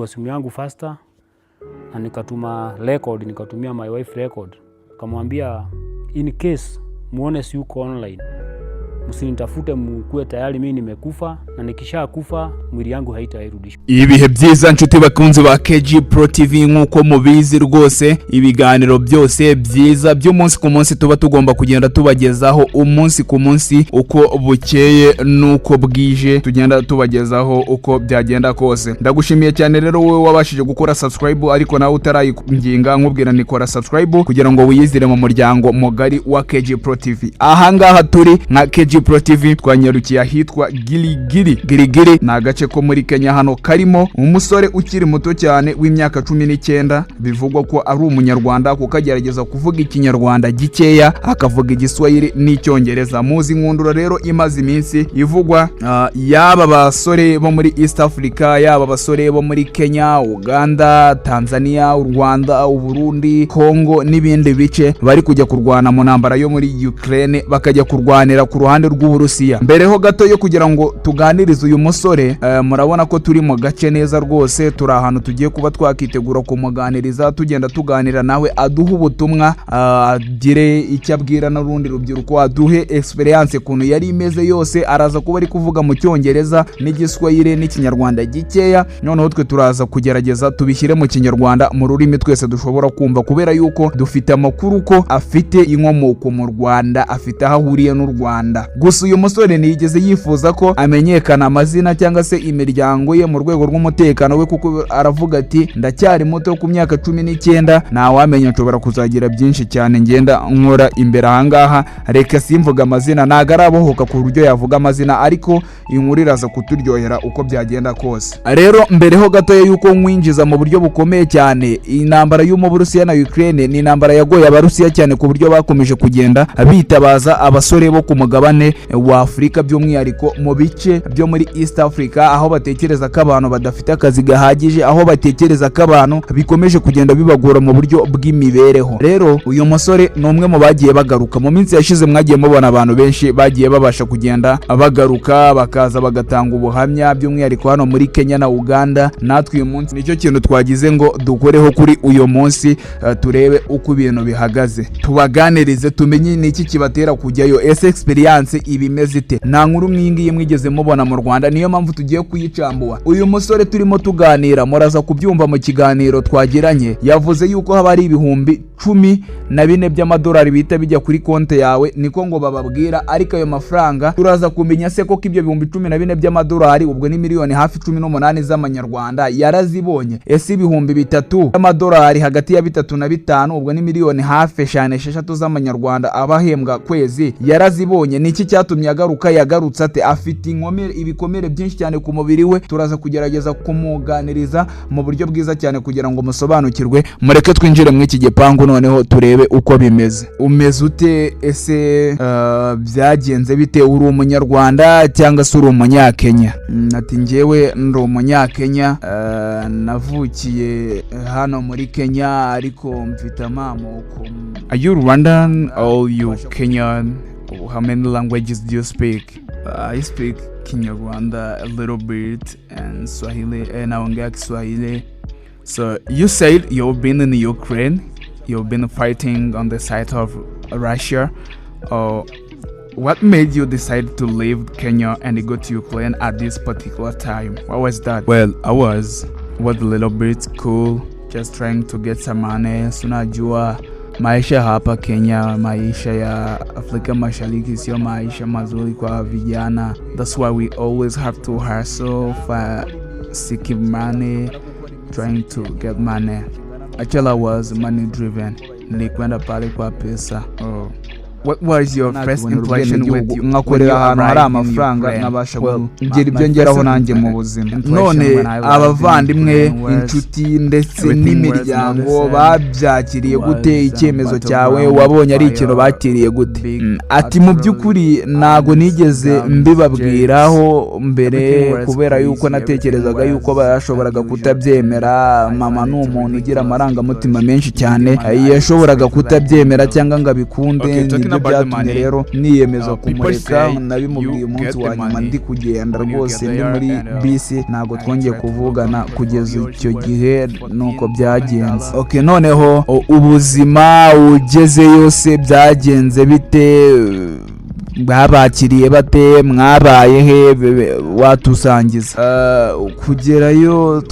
nikachukua simu yangu faster na nikatuma record, nikatumia my wife record. Kamwambia in case muone si uko online, msinitafute, mkuwe tayari mimi nimekufa, na nikisha kufa mwili yangu haitairudishwa. Ibihe byiza nshuti bakunzi ba KG Pro TV, nkuko mubizi rwose ibiganiro byose byiza by'umunsi ku munsi tuba tugomba kugenda tubagezaho umunsi ku munsi uko bukeye nuko bwije, tugenda tubagezaho uko byagenda kose. Ndagushimiye cyane rero wowe wabashije gukora subscribe, ariko nawe utarayinginga nkubwira nikora subscribe kugira ngo wiyizire mu muryango mugari wa KG Pro TV. Aha ngaha turi nka KG Pro TV twanyarukiye ahitwa Girigiri na agace ko muri Kenya. Hano karimo umusore ukiri muto cyane w'imyaka 19, bivugwa ko ari umunyarwanda kuko agerageza kuvuga ikinyarwanda gikeya, akavuga igiswahili n'icyongereza. Muzi nkundura rero imaze iminsi ivugwa yaba basore bo muri East Africa, yaba basore bo muri Kenya, Uganda, Tanzania, u Rwanda, u Burundi, Congo n'ibindi bice bari kujya kurwana mu ntambara yo muri Ukraine, bakajya kurwanira ku ruhande rw'Uburusiya. Mbere ho gato yo kugira ngo tuganirize uyu musore, murabona ko turi mu gace neza rwose, turi ahantu tugiye kuba twakitegura kumuganiriza, tugenda tuganira nawe aduha ubutumwa, agire icyo abwira n'urundi rubyiruko, aduhe experience kuntu yari imeze yose. Araza kuba ari kuvuga mu cyongereza n'igiswahili n'ikinyarwanda gikeya, noneho twe turaza kugerageza tubishyire mu kinyarwanda mu rurimi twese dushobora kumva, kubera yuko dufite amakuru ko afite inkomoko mu Rwanda, afite aho ahuriye n'u Rwanda. Gusa uyu musore nigeze yifuza ko amenyekana amazina cyangwa se imiryango ye mu rwego rw'umutekano we, kuko aravuga ati ndacyari muto ku myaka 19, nta wamenya nshobora kuzagira byinshi cyane ngenda nkora imbere ahangaha, reka simvuga amazina. Ntago arabohoka ku buryo yavuga amazina, ariko inkuru iraza kuturyohera uko byagenda kose. Rero mbere ho gato yuko nkwinjiza mu buryo bukomeye cyane, intambara yo mu Burusiya na Ukraine ni intambara yagoye abarusiya cyane ku buryo bakomeje kugenda bitabaza abasore bo ku mugabane wa Afrika, by'umwihariko mu bice byo muri East Africa, aho batekereza ko abantu badafite akazi gahagije, aho batekereza ko abantu bikomeje kugenda bibagora mu buryo bw'imibereho. Rero uyu musore ni umwe mu bagiye bagaruka mu minsi yashize. Mwagiye mubona abantu benshi bagiye babasha kugenda bagaruka, bakaza bagatanga ubuhamya, by'umwihariko hano muri Kenya na Uganda. Natwe uyu munsi nicyo kintu twagize ngo dukoreho kuri uyu munsi, turebe uko ibintu bihagaze, tubaganirize, tumenye niki kibatera kujyayo, ese experience ibimeze ite. Nta nkuru mwingiye mwigeze mubona mu Rwanda, niyo mpamvu tugiye kuyicambua. Uyu musore turimo tuganira, muraza kubyumva mu kiganiro twagiranye, yavuze yuko haba ari ibihumbi 14 by'amadolari bita bijya kuri konte yawe, niko ngo bababwira. Ariko ayo mafaranga turaza kumenya se ko ibyo bihumbi 14 by'amadolari, ubwo ni miliyoni hafi 18 z'amanyarwanda, yarazibonye. Ese ibihumbi 3 by'amadolari hagati ya 3 na 5, ubwo ni miliyoni hafi 6 z'amanyarwanda abahembwa kwezi, yarazibonye. Niki cyatumye agaruka? Yagarutse ate? Afite ibikomere byinshi cyane ku mubiri we. Turaza kugerageza kumuganiriza mu buryo bwiza cyane kugira ngo musobanukirwe. Mureke twinjire mu iki gipangu noneho turebe uko bimeze. Umeze ute? Ese byagenze bite? Uri umunyarwanda cyangwa se uri umunyakenya? Ati njyewe ndi umunyakenya, navukiye hano muri Kenya, ariko mfite amamoko. Are you Rwandan or you Kenyan? How many languages do you speak? I speak Kinyarwanda a little bit and Swahili, and naongea Kiswahili. So you said you've been in Ukraine, you've been fighting on the side of Russia. What made you decide to leave Kenya and go to Ukraine at this particular time? What was that? Well, I was a little bit cool, just trying to get some money. Sunajua maisha hapa Kenya, maisha ya Afrika Mashariki sio maisha mazuri kwa vijana. That's why we always have to hustle for seeking money, trying to get money. Actually, I was money driven. Nilikwenda pale kwa pesa. What was your first impression with you? Ngakorera ahantu hari amafaranga nabasha kugira ibyo ngeraho nanjye mu buzima. None abavandimwe, inshuti ndetse n'imiryango babyakiriye gute icyemezo cyawe? Wabonye ari ikintu bakiriye gute? Ati mu by'ukuri nago nigeze mbibabwiraho mbere, kubera yuko natekerezaga yuko bashoboraga kutabyemera. Mama ni umuntu ugira amarangamutima menshi cyane, yashoboraga kutabyemera cyangwa ngo abikunde. nibyo byatumye rero niyemeza kumureka. Nabimubwiye umunsi wa nyuma ndi kugenda rwose ndi muri bisi, ntabwo twongeye kuvugana kugeza icyo gihe. Nuko byagenze. Okay, noneho ubuzima ugezeyo se byagenze bite? Babakiriye bate? Mwabaye he? Watusangiza. Kugerayo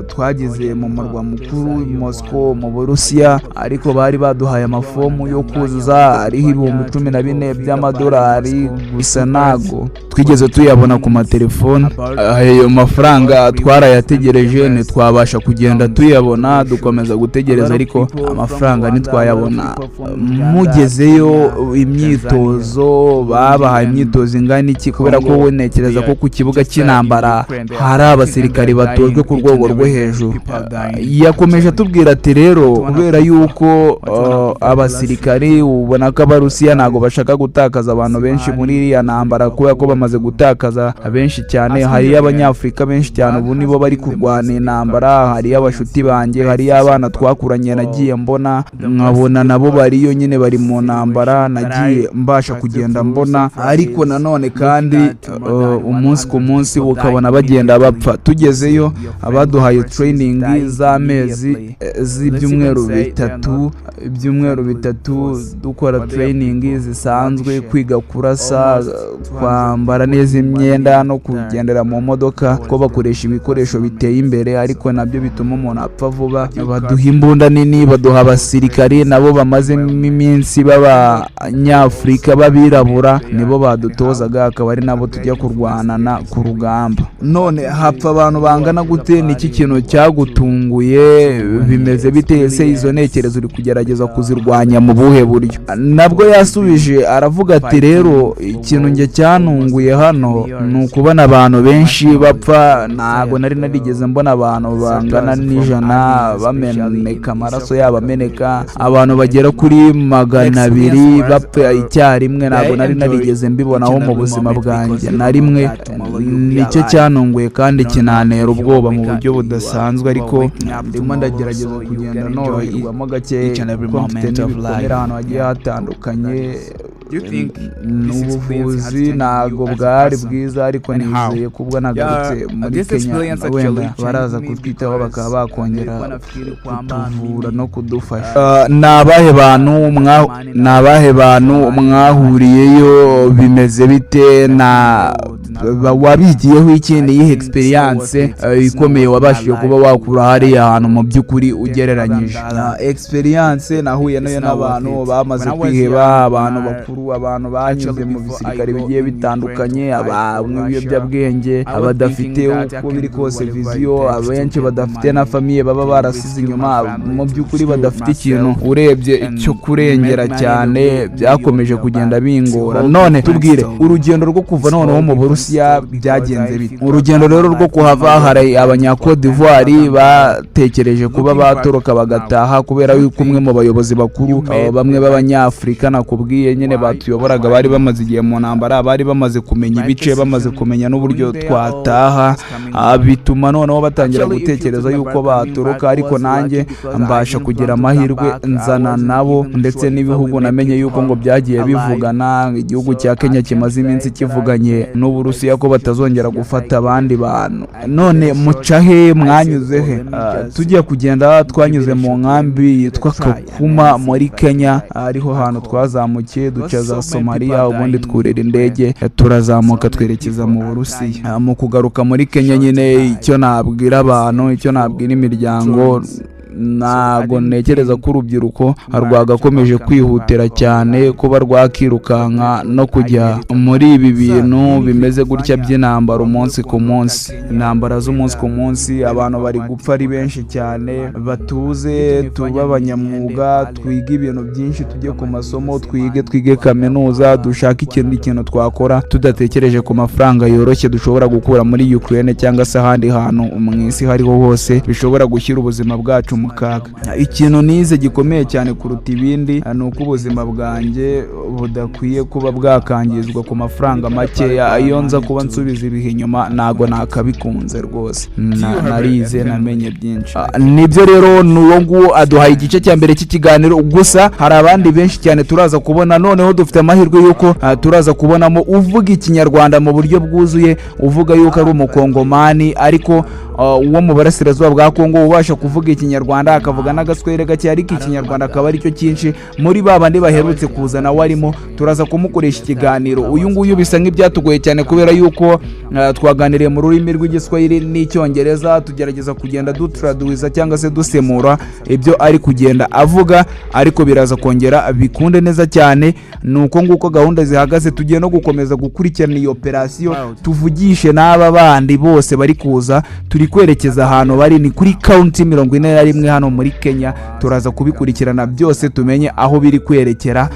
twageze mu murwa mukuru Moscow mu Burusiya, ariko bari baduhaye amafomu yo kuzuza ariho $14,000 by'amadolari gusa ntago twigeze tuyabona ku matelefone. Ayo mafaranga twarayategereje, ntitwabasha kugenda tuyabona, dukomeza gutegereza ariko amafaranga ntitwayabona. Mugezeyo imyitozo, babahaye imyitozo ingana iki? Kubera ko wonekereza ko ku kibuga cy'intambara hari abasirikari batojwe ku rwego rwo hejuru. Yakomeje atubwira ati rero kubera yuko abasirikari ubona ko Abarusiya ntago bashaka gutakaza abantu benshi muri iriya ntambara, kubera ko bamaze gutakaza benshi cyane. Hari abanyafurika benshi cyane ubu nibo bari kurwana intambara, hari abashuti banjye, hari abana twakuranye nagiye mbona nkabona nabo bariyo nyine bari mu ntambara, nagiye mbasha kugenda mbona. Ariko nanone kandi umunsi ku munsi ukabona bagenda bapfa. Tugezeyo abaduhaye training z'amezi z'ibyumweru bitatu dukora training zisanzwe, kwiga kurasa, kwambara neza imyenda no kugendera mu modoka, ko bakoresha ibikoresho biteye imbere ariko nabyo bituma umuntu apfa vuba. Baduha imbunda nini, baduha abasirikari nabo bamaze iminsi b'Abanyafurika b'abirabura, nibo badutozaga, akaba ari nabo tujya kurwanana ku rugamba. None hapfa abantu bangana gute? Niki kintu cyagutunguye? Bimeze bite? Ese izo ntekerezo uri kugerageza kuzirwanya mu buhe buryo? Nabwo yasubije aravuga ati rero ikintu nge cyantunguye hano ni ukubona abantu benshi bapfa. Ntabwo nari narigeze mbona abantu bangana n'100 bameneka, amaraso yabo ameneka, abantu bagera kuri 200 bapfa icyarimwe. Ntabwo nari narigeze mbibonaho mu buzima bwanjye na rimwe. Nicyo cyantunguye kandi kinantera ubwoba mu buryo budasanzwe, ariko ndimo ndagerageza kugenda noroherwamo gake kuko mfite n'ibikomere ahantu hagiye hatandukanye. Ubuvuzi ntabwo bwari bwiza, ariko nizeye ko ubwo nagarutse muri Kenya wenda baraza kutwitaho bakaba bakongera kutuvura no kudufasha. Ni abahe bantu mwahuriyeyo? Bimeze bite? Wabigiyeho ikindi yihe experience ikomeye wabashije kuba wakura hariya hantu mu by'ukuri ugereranyije? Experience nahuye nayo n'abantu bamaze kwiheba, abantu bakuru, abantu banyuze mu bisirikare bigiye bitandukanye, abamwe ibiyobyabwenge, abadafite uko biri kose viziyo, abenshi badafite na famiye baba barasize inyuma, mu by'ukuri badafite ikintu urebye icyo kurengera cyane. Byakomeje kugenda bingora. None tubwire urugendo rwo kuva noneho mu Burusiya byagenze bite? Urugendo rero rwo kuhava, hari Abanya-Cote d'Ivoire batekereje kuba batoroka bagataha, kubera yuko umwe mu bayobozi bakuru bamwe b'Abanyafurika nakubwiye nyine batuyoboraga bari bamaze igihe mu ntambara, bari bamaze kumenya ibice, bamaze kumenya n'uburyo twataha, bituma noneho batangira gutekereza yuko batoroka. Ariko nanjye mbasha kugira amahirwe nzana nabo, ndetse n'ibihugu namenye yuko ngo byagiye bivugana. Igihugu cya Kenya kimaze iminsi kivuganye n'Uburusiya ko batazongera gufata abandi bantu. None mucahe, mwanyuze he? Tugiye kugenda twanyuze mu nkambi yitwa Kakuma muri Kenya, ariho hantu twazamukiye duca za Somalia, ubundi twurira indege turazamuka twerekeza mu Burusiya. Mu kugaruka muri Kenya nyine icyo nabwira abantu, icyo nabwira imiryango, ntabwo ntekereza ko urubyiruko rwagakomeje kwihutira cyane kuba rwakirukanka no kujya muri ibi bintu bimeze gutya by'intambara umunsi ku munsi. Intambara z'umunsi ku munsi, abantu bari gupfa ari benshi cyane. Batuze tube abanyamwuga, twige ibintu byinshi, tujye ku masomo, twige kaminuza, dushake ikindi kintu twakora tudatekereje ku mafaranga yoroshye dushobora gukura muri Ukraine cyangwa se ahandi hantu mu isi hariho hose bishobora gushyira ubuzima bwacu mu kaga. Ikintu nize gikomeye cyane kuruta ibindi ni uko ubuzima bwanjye budakwiye kuba bwakangizwa ku mafaranga makeya. Iyo nza kuba nsubiza ibihe inyuma ntago nakabikunze rwose. Narize namenye byinshi. Nibyo rero nuwo nguwo aduhaye igice cya mbere cy'ikiganiro. Gusa hari abandi benshi cyane turaza kubona, noneho dufite amahirwe yuko turaza kubonamo uvuga ikinyarwanda mu buryo bwuzuye, uvuga yuko ari umukongomani ariko uwo mu burasirazuba bwa Kongo, ubasha kuvuga ikinyarwanda akavuga n'agaswere gake, ariko ikinyarwanda akaba aricyo cyinshi muri babandi baherutse kuzana warimo. Turaza kumukoresha ikiganiro. Uyu nguyu bisa nk'ibyatugoye cyane kubera yuko twaganiriye mu rurimi rw'igiswahili n'icyongereza, tugerageza kugenda dutraduiza cyangwa se dusemura ibyo ari kugenda avuga, ariko biraza kongera bikunde neza cyane. Nuko nguko gahunda zihagaze. Tugiye no gukomeza gukurikirana iyi operation, tuvugishe n'aba bandi bose bari kuza. Turi kwerekeza ahantu bari ni kuri county 41 hano muri Kenya. Turaza kubikurikirana byose tumenye aho biri kwerekera,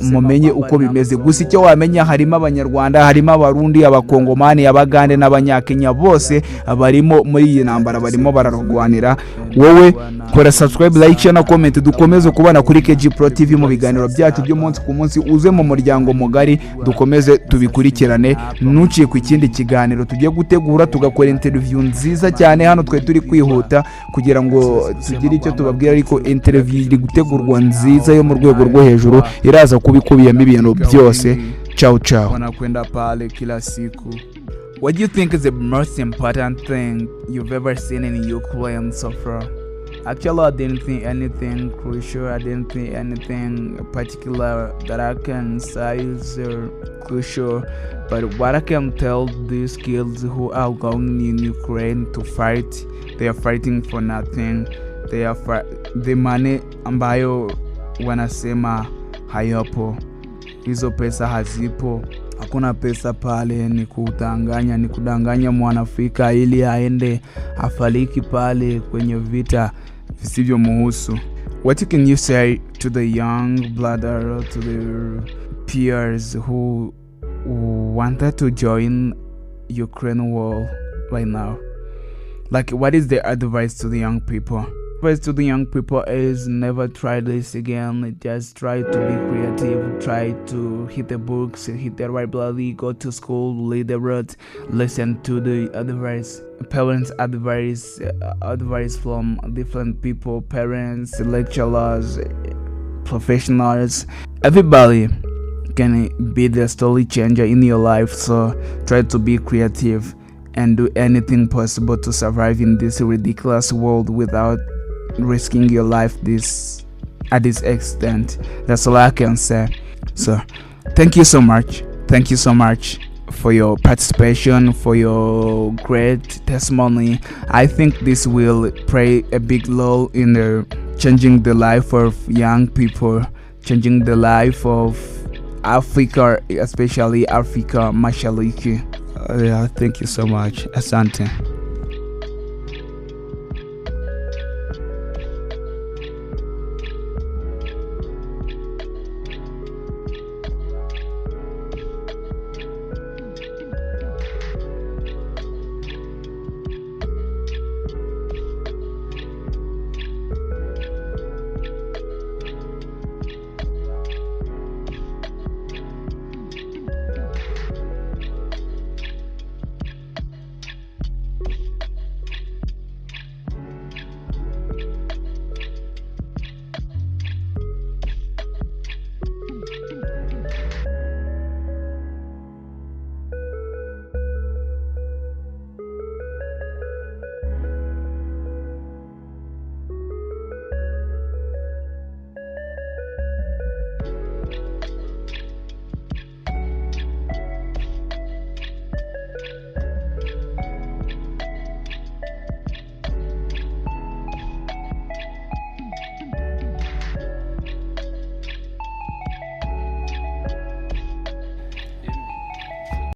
mumenye uko bimeze. Gusa icyo wamenya, harimo abanyarwanda, harimo abarundi, abakongomani, abagande n'abanyakenya, bose barimo muri iyi ntambara, barimo bararwanira. Wowe kora subscribe, like, share na comment. Dukomeze kubana kuri KG Pro TV mu biganiro byacu byo munsi ku munsi. Uze mu muryango mugari, dukomeze tubikurikirane. Nuciye ku ikindi kiganiro tugiye gutegura, tugakora interview nziza cyane. Hano turi kwihuta kugira ngo tugire icyo tubabwira, ariko interview iri gutegurwa nziza yo mu rwego rwo hejuru, iraza kubikubiyemo ibintu byose. Ciao ciao. Wanakwenda pale kila siku. What do you think is the most important thing you've ever seen in Ukraine so far? Actually, I didn't think anything crucial. I didn't think anything particular that I can say is crucial. But what I can tell these kids who are going in Ukraine to fight, they are fighting for nothing. They are the money ambayo wanasema hayapo, hizo pesa hazipo. Hakuna pesa pale, ni kudanganya Mwanaafrika ili aende afariki pale kwenye vita visivyo muhusu. What can you say to the young brother, to the peers who wanted to join Ukraine war right now? Like, what is the advice to the young people? Advice to the young people is never try this again. Just try to be creative. Try to hit the books, hit the library, go to school, read the words, listen to the advice, parents' advice from different people, parents, lecturers, professionals. Everybody can be the story changer in your life. So try to be creative and do anything possible to survive in this ridiculous world without risking your life at this extent. That's all I can say. So thank you so much for your participation, for your great testimony. I think this will play a big role in changing the life of young people, changing the life of Africa, especially Africa Mashariki. Thank you so much. Asante.